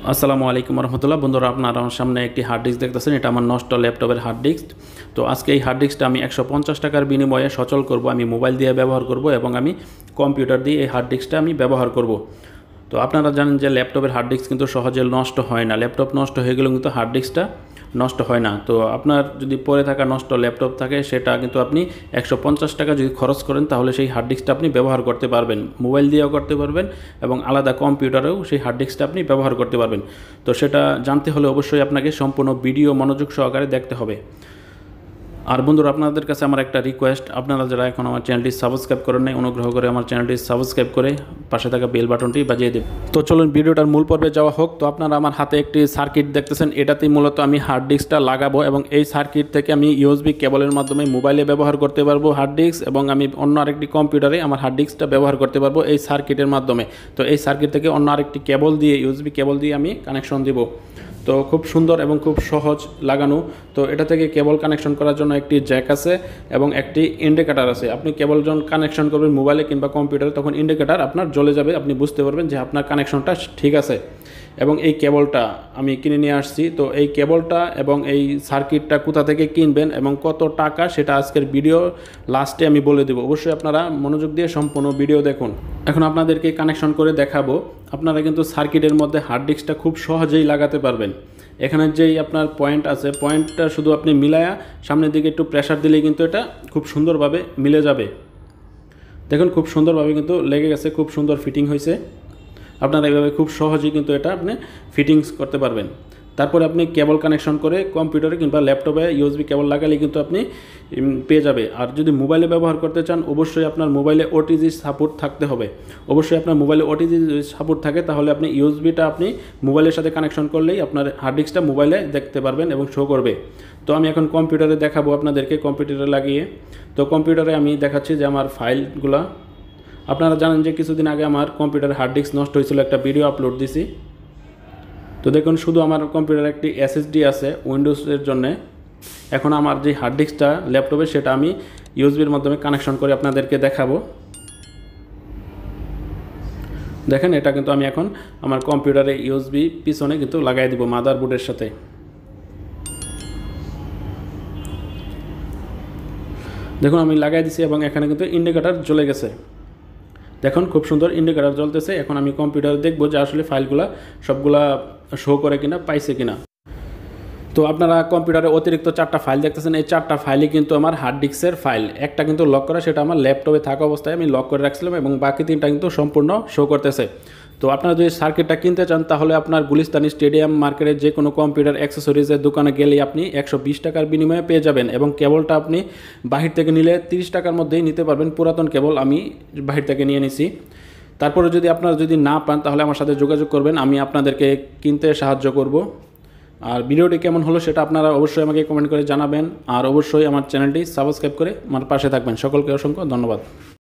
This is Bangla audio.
আসসালামু আলাইকুম রহমতুল্লাহ। বন্ধুরা, আপনারা আমার সামনে একটি হার্ড ডিস্ক দেখতেছেন। এটা আমার নষ্ট ল্যাপটপের হার্ড ডিস্ক। তো আজকে এই হার্ড ডিস্কটা আমি 150 টাকার বিনিময়ে সচল করব। আমি মোবাইল দিয়ে ব্যবহার করব এবং আমি কম্পিউটার দিয়ে এই হার্ড ডিস্কটা আমি ব্যবহার করব। তো আপনারা জানেন যে ল্যাপটপের হার্ড ডিস্ক কিন্তু সহজে নষ্ট হয় না। ল্যাপটপ নষ্ট হয়ে গেলেও কিন্তু হার্ড ডিস্কটা নষ্ট হয় না। তো আপনার যদি পড়ে থাকা নষ্ট ল্যাপটপ থাকে, সেটা কিন্তু আপনি 150 টাকা যদি খরচ করেন, তাহলে সেই হার্ড ডিস্কটা আপনি ব্যবহার করতে পারবেন। মোবাইল দিয়েও করতে পারবেন এবং আলাদা কম্পিউটারেও সেই হার্ড ডিস্কটা আপনি ব্যবহার করতে পারবেন। তো সেটা জানতে হলে অবশ্যই আপনাকে সম্পূর্ণ ভিডিও মনোযোগ সহকারে দেখতে হবে। আর বন্ধুরা, আপনাদের কাছে আমার একটা রিকোয়েস্ট, আপনারা যারা এখন আমার চ্যানেলটি সাবস্ক্রাইব করেন নাই, অনুগ্রহ করে আমার চ্যানেলটি সাবস্ক্রাইব করে পাশে থাকা বেল বাটনটি বাজিয়ে দেবেন। তো চলুন ভিডিওটার মূল পর্বে যাওয়া হোক। তো আপনারা আমার হাতে একটি সার্কিট দেখতেছেন। এটাতেই মূলত আমি হার্ড ডিস্কটা লাগাবো এবং এই সার্কিট থেকে আমি ইউএসবি কেবলের মাধ্যমে মোবাইলে ব্যবহার করতে পারবো হার্ড ডিস্ক, এবং আমি অন্য আরেকটি কম্পিউটারে আমার হার্ড ডিস্কটা ব্যবহার করতে পারবো এই সার্কিটের মাধ্যমে। তো এই সার্কিট থেকে অন্য আরেকটি কেবল দিয়ে, ইউএসবি কেবল দিয়ে আমি কানেকশন দিব। তো খুব সুন্দর এবং খুব সহজ লাগানো। তো এটা থেকে কেবল কানেকশন করার জন্য একটি জ্যাক আছে এবং একটি ইন্ডিকেটার আছে। আপনি কেবল যখন কানেকশন করবেন মোবাইলে কিংবা কম্পিউটারে, তখন ইন্ডিকেটার আপনার জ্বলে যাবে, আপনি বুঝতে পারবেন যে আপনার কানেকশনটা ঠিক আছে। এবং এই কেবলটা আমি কিনে নিয়ে আসছি। তো এই কেবলটা এবং এই সার্কিটটা কোথা থেকে কিনবেন এবং কত টাকা, সেটা আজকের ভিডিও লাস্টে আমি বলে দেবো। অবশ্যই আপনারা মনোযোগ দিয়ে সম্পূর্ণ ভিডিও দেখুন। এখন আপনাদেরকে কানেকশন করে দেখাবো। আপনারা কিন্তু সার্কিটের মধ্যে হার্ড ডিস্কটা খুব সহজেই লাগাতে পারবেন। এখানে যেই আপনার পয়েন্ট আছে, পয়েন্টটা শুধু আপনি মিলায়া সামনের দিকে একটু প্রেসার দিলেই কিন্তু এটা খুব সুন্দরভাবে মিলে যাবে। দেখুন, খুব সুন্দরভাবে কিন্তু লেগে গেছে, খুব সুন্দর ফিটিং হয়েছে। আপনারা এইভাবে খুব সহজেই কিন্তু এটা আপনি ফিটিংস করতে পারবেন। তারপরে আপনি কেবল কানেকশন করে কম্পিউটারে কিংবা ল্যাপটপে ইউএসবি কেবল লাগালে কিন্তু আপনি পেয়ে যাবে। আর যদি মোবাইলে ব্যবহার করতে চান, অবশ্যই আপনার মোবাইলে ওটিজি সাপোর্ট থাকতে হবে। অবশ্যই আপনার মোবাইলে ওটিজি সাপোর্ট থাকে, তাহলে আপনি ইউএসবিটা আপনি মোবাইলের সাথে কানেকশন করলেই আপনার হার্ড ডিস্কটা মোবাইলে দেখতে পারবেন এবং শো করবে। তো আমি এখন কম্পিউটারে দেখাবো আপনাদেরকে, কম্পিউটারে লাগিয়ে। তো কম্পিউটারে আমি দেখাচ্ছি যে আমার ফাইলগুলা। আপনারা জানেন যে কিছুদিন আগে আমার কম্পিউটারে হার্ড ডিস্ক নষ্ট হয়েছিল, একটা ভিডিও আপলোড দিছি। তো দেখুন, শুধু আমার কম্পিউটারে একটি এসএসডি আছে উইন্ডোজের জন্যে। এখন আমার যে হার্ড ডিস্কটা ল্যাপটপে, সেটা আমি ইউএসবির মাধ্যমে কানেকশন করে আপনাদেরকে দেখাবো। দেখেন, এটা কিন্তু আমি এখন আমার কম্পিউটারে ইউএসবি পিছনে কিন্তু লাগাই দিব মাদারবোর্ডের সাথে। দেখুন, আমি লাগাই দিছি এবং এখানে কিন্তু ইন্ডিকেটার জ্বলে গেছে। দেখুন, খুব সুন্দর ইন্ডিকেটার জ্বলতেছে। এখন আমি কম্পিউটারে দেখবো যে আসলে ফাইলগুলা সবগুলা শো করে কিনা, পাইছে কিনা। তো আপনারা কম্পিউটারে অতিরিক্ত 4টা ফাইল দেখতেছেন। এই 4টা ফাইলই কিন্তু আমার হার্ড ডিস্কের ফাইল। একটা কিন্তু লক করা, সেটা আমার ল্যাপটপে থাকা অবস্থায় আমি লক করে রাখছিলাম, এবং বাকি 3টা কিন্তু সম্পূর্ণ শো করতেছে। তো আপনারা যদি সার্কিটটা কিনতে চান, তাহলে আপনার গুলিস্তানি স্টেডিয়াম মার্কেটের যে কোনো কম্পিউটার অ্যাক্সেসরিজের দোকানে গেলেই আপনি 120 টাকার বিনিময়ে পেয়ে যাবেন। এবং কেবলটা আপনি বাহির থেকে নিলে 30 টাকার মধ্যেই নিতে পারবেন। পুরাতন কেবল আমি বাহির থেকে নিয়ে নিছি। তারপরে যদি আপনারা যদি না পান, তাহলে আমার সাথে যোগাযোগ করবেন, আমি আপনাদেরকে কিনতে সাহায্য করব। আর ভিডিওটি কেমন হলো সেটা আপনারা অবশ্যই আমাকে কমেন্ট করে জানাবেন। আর অবশ্যই আমার চ্যানেলটি সাবস্ক্রাইব করে আমার পাশে থাকবেন। সকলকে অসংখ্য ধন্যবাদ।